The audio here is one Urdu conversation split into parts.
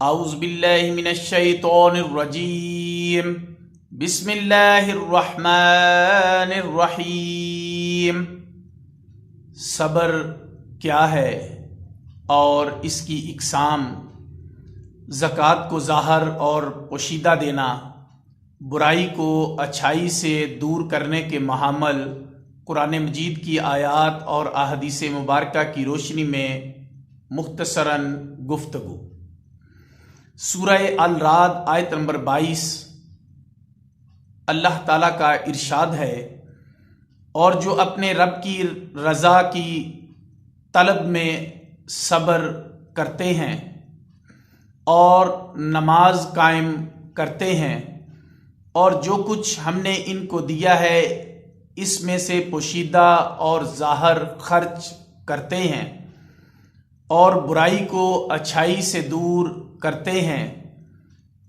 اعوذ باللہ من الشیطان الرجیم بسم اللہ الرحمن الرحیم۔ صبر کیا ہے اور اس کی اقسام، زکوٰۃ کو ظاہر اور پوشیدہ دینا، برائی کو اچھائی سے دور کرنے کے محامل، قرآن مجید کی آیات اور احادیث مبارکہ کی روشنی میں مختصراً گفتگو۔ سورہ الرعد آیت نمبر 22، اللہ تعالیٰ کا ارشاد ہے، اور جو اپنے رب کی رضا کی طلب میں صبر کرتے ہیں اور نماز قائم کرتے ہیں، اور جو کچھ ہم نے ان کو دیا ہے اس میں سے پوشیدہ اور ظاہر خرچ کرتے ہیں، اور برائی کو اچھائی سے دور کرتے ہیں،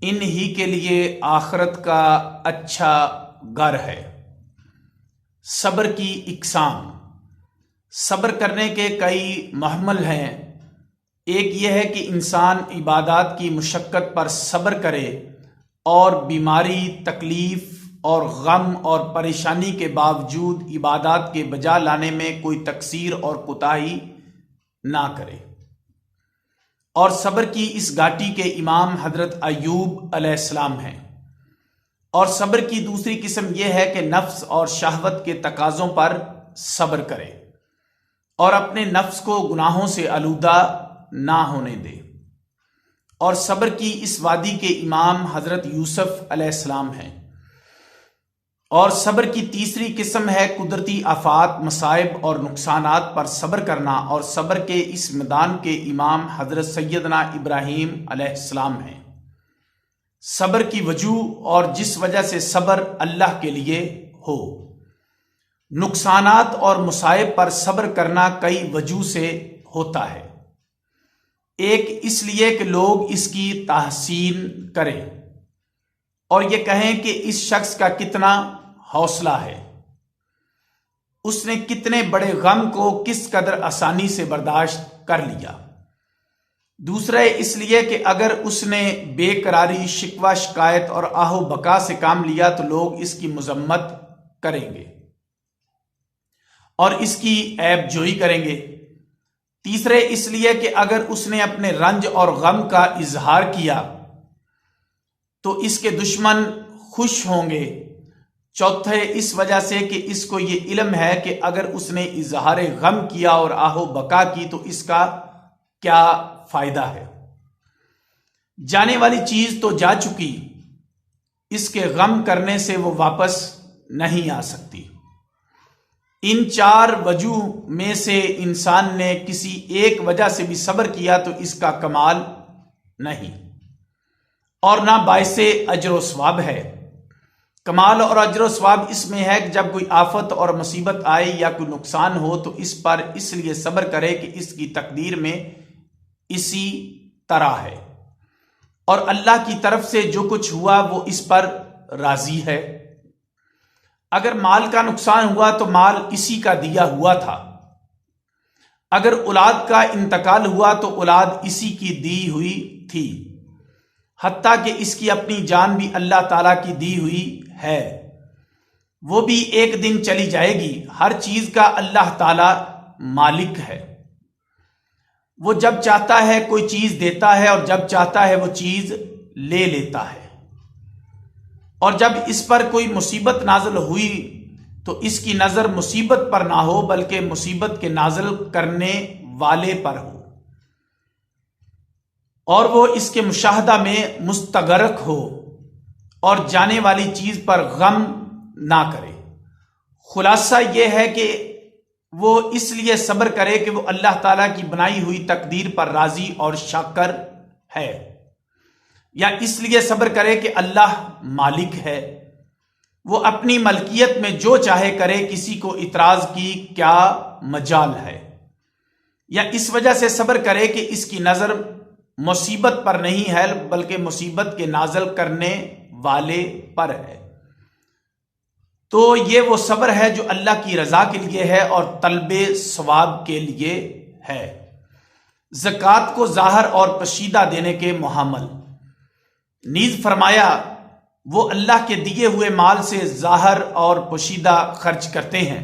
ان ہی کے لیے آخرت کا اچھا گھر ہے۔ صبر کی اقسام، صبر کرنے کے کئی محمل ہیں۔ ایک یہ ہے کہ انسان عبادات کی مشقت پر صبر کرے اور بیماری، تکلیف اور غم اور پریشانی کے باوجود عبادات کے بجا لانے میں کوئی تقصیر اور کوتاہی نہ کرے۔ اور صبر کی اس گھاٹی کے امام حضرت ایوب علیہ السلام ہیں۔ اور صبر کی دوسری قسم یہ ہے کہ نفس اور شہوت کے تقاضوں پر صبر کرے اور اپنے نفس کو گناہوں سے آلودہ نہ ہونے دے۔ اور صبر کی اس وادی کے امام حضرت یوسف علیہ السلام ہیں۔ اور صبر کی تیسری قسم ہے قدرتی آفات، مصائب اور نقصانات پر صبر کرنا، اور صبر کے اس میدان کے امام حضرت سیدنا ابراہیم علیہ السلام ہیں۔ صبر کی وجوہ اور جس وجہ سے صبر اللہ کے لیے ہو۔ نقصانات اور مصائب پر صبر کرنا کئی وجوہ سے ہوتا ہے۔ ایک اس لیے کہ لوگ اس کی تحسین کریں اور یہ کہیں کہ اس شخص کا کتنا حوصلہ ہے، اس نے کتنے بڑے غم کو کس قدر آسانی سے برداشت کر لیا۔ دوسرا اس لیے کہ اگر اس نے بے قراری، شکوہ شکایت اور آہ و بکا سے کام لیا تو لوگ اس کی مذمت کریں گے اور اس کی عیب جوئی کریں گے۔ تیسرے اس لیے کہ اگر اس نے اپنے رنج اور غم کا اظہار کیا تو اس کے دشمن خوش ہوں گے۔ چوتھے اس وجہ سے کہ اس کو یہ علم ہے کہ اگر اس نے اظہار غم کیا اور آہ و بکا کی تو اس کا کیا فائدہ ہے، جانے والی چیز تو جا چکی، اس کے غم کرنے سے وہ واپس نہیں آ سکتی۔ ان چار وجوہ میں سے انسان نے کسی ایک وجہ سے بھی صبر کیا تو اس کا کمال نہیں اور نہ باعث اجر و ثواب ہے۔ کمال اور اجر و ثواب اس میں ہے کہ جب کوئی آفت اور مصیبت آئے یا کوئی نقصان ہو تو اس پر اس لیے صبر کرے کہ اس کی تقدیر میں اسی طرح ہے، اور اللہ کی طرف سے جو کچھ ہوا وہ اس پر راضی ہے۔ اگر مال کا نقصان ہوا تو مال اسی کا دیا ہوا تھا، اگر اولاد کا انتقال ہوا تو اولاد اسی کی دی ہوئی تھی، حتیٰ کہ اس کی اپنی جان بھی اللہ تعالیٰ کی دی ہوئی ہے، وہ بھی ایک دن چلی جائے گی۔ ہر چیز کا اللہ تعالیٰ مالک ہے، وہ جب چاہتا ہے کوئی چیز دیتا ہے اور جب چاہتا ہے وہ چیز لے لیتا ہے۔ اور جب اس پر کوئی مصیبت نازل ہوئی تو اس کی نظر مصیبت پر نہ ہو بلکہ مصیبت کے نازل کرنے والے پر ہو، اور وہ اس کے مشاہدہ میں مستغرق ہو اور جانے والی چیز پر غم نہ کرے۔ خلاصہ یہ ہے کہ وہ اس لیے صبر کرے کہ وہ اللہ تعالیٰ کی بنائی ہوئی تقدیر پر راضی اور شاکر ہے، یا اس لیے صبر کرے کہ اللہ مالک ہے، وہ اپنی ملکیت میں جو چاہے کرے، کسی کو اعتراض کی کیا مجال ہے، یا اس وجہ سے صبر کرے کہ اس کی نظر مصیبت پر نہیں ہے بلکہ مصیبت کے نازل کرنے والے پر ہے۔ تو یہ وہ صبر ہے جو اللہ کی رضا کے لیے ہے اور طلب ثواب کے لیے ہے۔ زکوٰۃ کو ظاہر اور پوشیدہ دینے کے محمل۔ نیز فرمایا وہ اللہ کے دیے ہوئے مال سے ظاہر اور پوشیدہ خرچ کرتے ہیں۔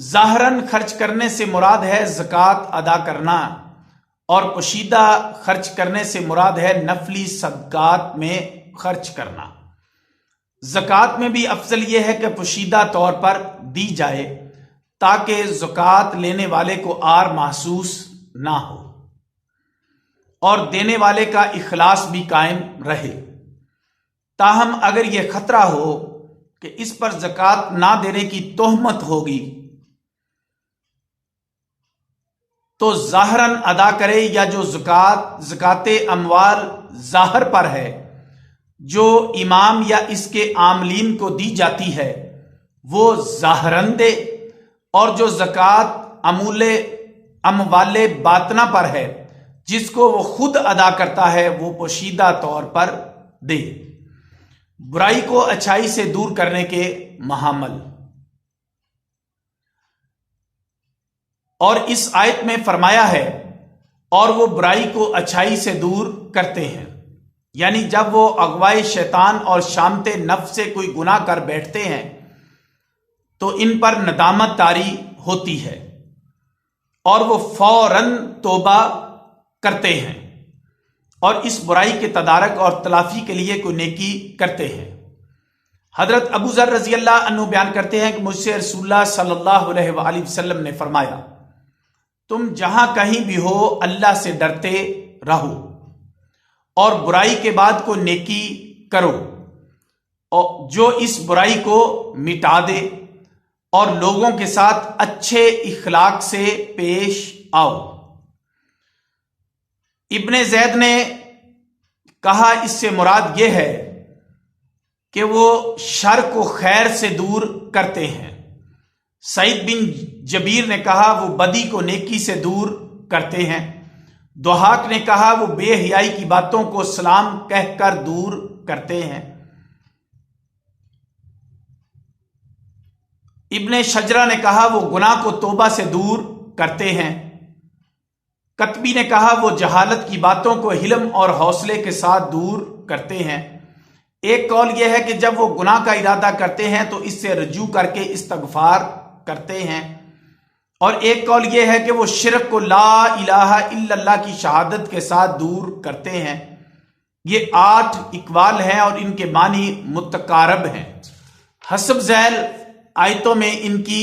ظاہراً خرچ کرنے سے مراد ہے زکوٰۃ ادا کرنا، اور پوشیدہ خرچ کرنے سے مراد ہے نفلی صدقات میں خرچ کرنا۔ زکوٰۃ میں بھی افضل یہ ہے کہ پوشیدہ طور پر دی جائے تاکہ زکوٰۃ لینے والے کو عار محسوس نہ ہو اور دینے والے کا اخلاص بھی قائم رہے۔ تاہم اگر یہ خطرہ ہو کہ اس پر زکوٰۃ نہ دینے کی تہمت ہوگی تو ظاہراً ادا کرے، یا جو زکوٰۃ اموال ظاہر پر ہے جو امام یا اس کے عاملین کو دی جاتی ہے وہ ظاہراً دے، اور جو زکوٰۃ اموال باطنہ پر ہے جس کو وہ خود ادا کرتا ہے وہ پوشیدہ طور پر دے۔ برائی کو اچھائی سے دور کرنے کے محمل۔ اور اس آیت میں فرمایا ہے اور وہ برائی کو اچھائی سے دور کرتے ہیں، یعنی جب وہ اغوائے شیطان اور شامت نفس سے کوئی گناہ کر بیٹھتے ہیں تو ان پر ندامت طاری ہوتی ہے اور وہ فوراً توبہ کرتے ہیں اور اس برائی کے تدارک اور تلافی کے لیے کوئی نیکی کرتے ہیں۔ حضرت ابو ذر رضی اللہ عنہ بیان کرتے ہیں کہ مجھ سے رسول اللہ صلی اللہ علیہ وآلہ وسلم نے فرمایا، تم جہاں کہیں بھی ہو اللہ سے ڈرتے رہو اور برائی کے بعد کو نیکی کرو، اور جو اس برائی کو مٹا دے، اور لوگوں کے ساتھ اچھے اخلاق سے پیش آؤ۔ ابن زید نے کہا اس سے مراد یہ ہے کہ وہ شر کو خیر سے دور کرتے ہیں۔ سعید بن جبیر نے کہا وہ بدی کو نیکی سے دور کرتے ہیں۔ ضحاک نے کہا وہ بے حیائی کی باتوں کو سلام کہہ کر دور کرتے ہیں۔ ابن شجرہ نے کہا وہ گناہ کو توبہ سے دور کرتے ہیں۔ قطبی نے کہا وہ جہالت کی باتوں کو حلم اور حوصلے کے ساتھ دور کرتے ہیں۔ ایک قول یہ ہے کہ جب وہ گناہ کا ارادہ کرتے ہیں تو اس سے رجوع کر کے استغفار کرتے ہیں، اور ایک قول یہ ہے کہ وہ شرک کو لا الہ الا اللہ کی شہادت کے ساتھ دور کرتے ہیں۔ یہ 8 اقوال ہیں اور ان کے معنی متقارب ہیں۔ حسب ذیل آیتوں میں ان کی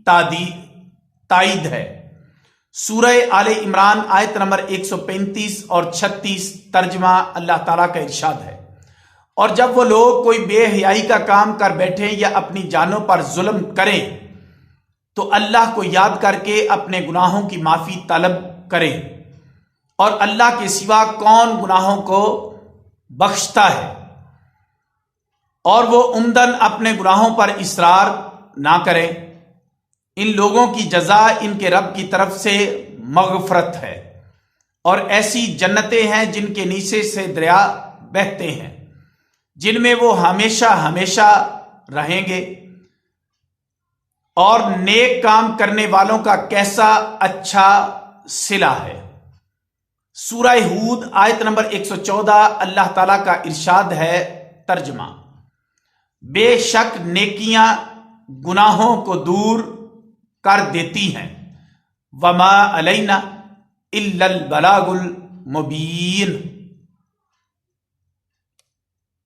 تائید ہے۔ سورہ آل عمران آیت نمبر 135 اور 36 ترجمہ اللہ تعالیٰ کا ارشاد ہے، اور جب وہ لوگ کوئی بے حیائی کا کام کر بیٹھیں یا اپنی جانوں پر ظلم کریں تو اللہ کو یاد کر کے اپنے گناہوں کی معافی طلب کریں، اور اللہ کے سوا کون گناہوں کو بخشتا ہے، اور وہ عمدن اپنے گناہوں پر اصرار نہ کریں۔ ان لوگوں کی جزا ان کے رب کی طرف سے مغفرت ہے، اور ایسی جنتیں ہیں جن کے نیچے سے دریا بہتے ہیں، جن میں وہ ہمیشہ ہمیشہ رہیں گے۔ اور نیک کام کرنے والوں کا کیسا اچھا صلہ ہے۔ سورہ ہود آیت نمبر 114 اللہ تعالیٰ کا ارشاد ہے، ترجمہ بے شک نیکیاں گناہوں کو دور کر دیتی ہیں، وما علینا الا البلاغ المبین۔